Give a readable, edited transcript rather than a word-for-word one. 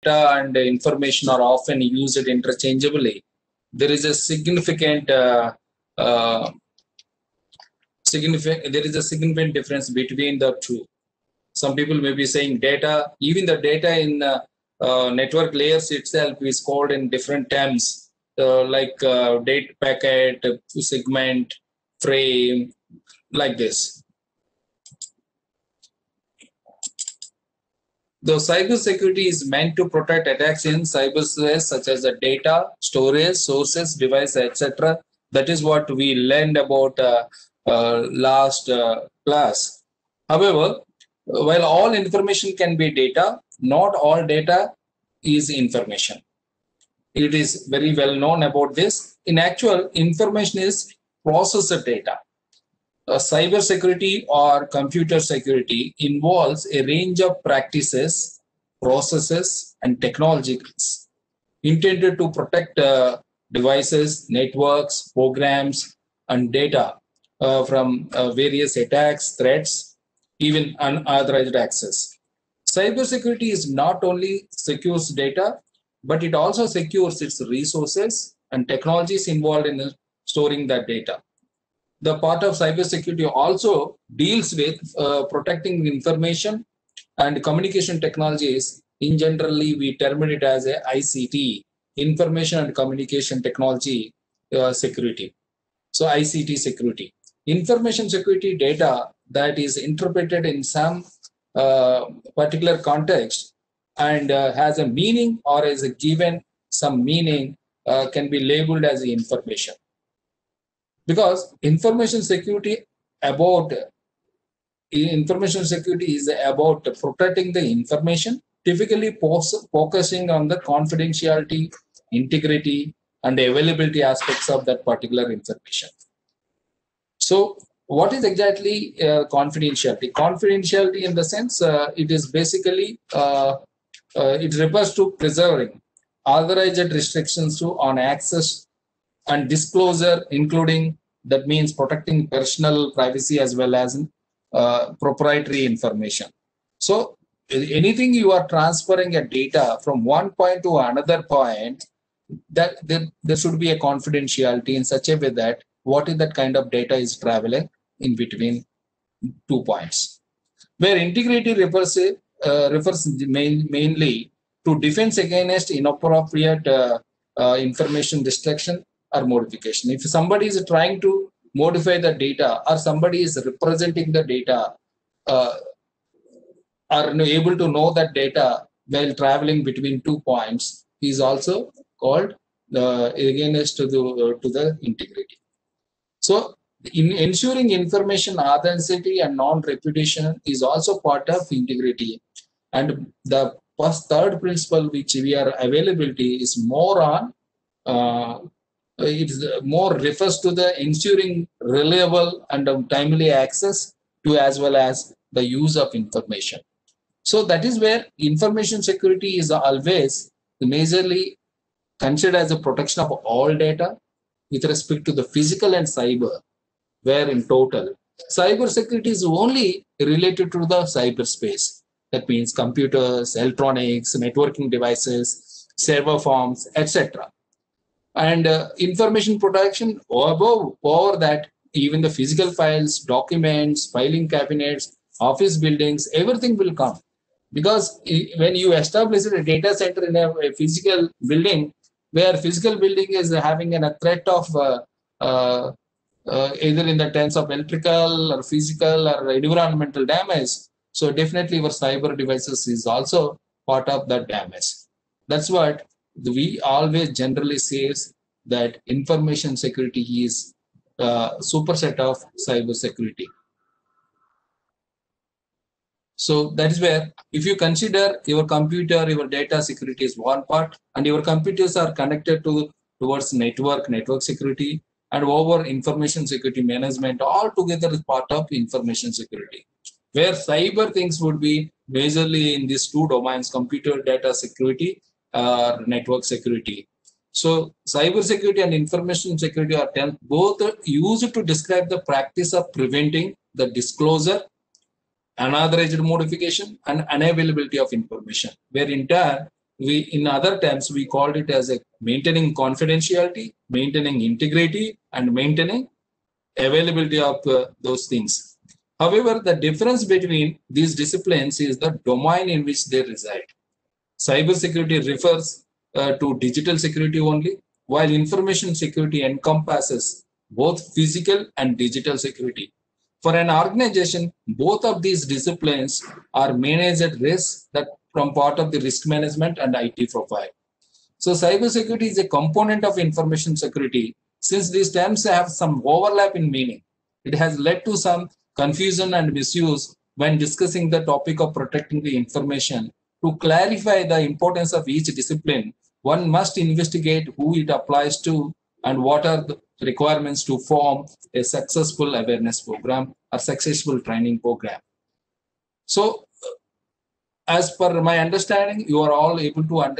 and information are often used interchangeably, there is a significant difference between the two. Some people may be saying data, even the data in network layers itself is called in different terms, like data packet, segment, frame, like this. The cybersecurity is meant to protect attacks in cyberspace such as the data, storage, sources, device, etc. That is what we learned about last class. However, while all information can be data, not all data is information. It is very well known about this. In actual, information is processed data. Cyber security or computer security involves a range of practices, processes, and technologies intended to protect devices, networks, programs, and data from various attacks, threats, even unauthorized access. Cybersecurity is not only secures data, but it also secures its resources and technologies involved in storing that data. The part of cybersecurity also deals with protecting information and communication technologies. In generally, we term it as a ICT, Information and Communication Technology Security. So ICT security. Information security data that is interpreted in some particular context and has a meaning or is a given some meaning can be labeled as information. Because information security is about protecting the information, typically focusing on the confidentiality, integrity, and availability aspects of that particular information. So what is exactly confidentiality? Confidentiality in the sense it is basically it refers to preserving authorized restrictions on access and disclosure, including that means protecting personal privacy as well as proprietary information. So anything you are transferring a data from one point to another point, that there should be a confidentiality in such a way that what is that kind of data is traveling in between 2 points. Where integrity refers mainly to defense against inappropriate information destruction or modification. If somebody is trying to modify the data or somebody is representing the data are able to know that data while traveling between 2 points is also called against to the integrity. So in ensuring information authenticity and non-repudiation is also part of integrity. And the third principle which we are availability is more on it more refers to the ensuring reliable and timely access to as well as the use of information. So that is where information security is always majorly considered as a protection of all data with respect to the physical and cyber, where in total cyber security is only related to the cyberspace. That means computers, electronics, networking devices, server farms, etc. And information protection over that, even the physical files, documents, filing cabinets, office buildings, everything will come. Because when you establish a data center in a physical building, where physical building is having a threat of either in the terms of electrical or physical or environmental damage, so definitely our cyber devices is also part of that damage. That's what we always generally say is that information security is a superset of cyber security. So that is where if you consider your computer, your data security is one part, and your computers are connected towards network security, and over information security management all together is part of information security. Where cyber things would be majorly in these two domains, computer data security or network security. So cyber security and information security are both used to describe the practice of preventing the disclosure, unauthorized modification, and unavailability of information, where in turn in other terms, we called it as a maintaining confidentiality, maintaining integrity, and maintaining availability of those things. However, the difference between these disciplines is the domain in which they reside. Cybersecurity refers to digital security only, while information security encompasses both physical and digital security. For an organization, both of these disciplines are managed risk that from part of the risk management and IT profile. So cybersecurity is a component of information security. Since these terms have some overlap in meaning, it has led to some confusion and misuse when discussing the topic of protecting the information. To clarify the importance of each discipline, one must investigate who it applies to and what are the requirements to form a successful awareness program or successful training program. So, as per my understanding, you are all able to understand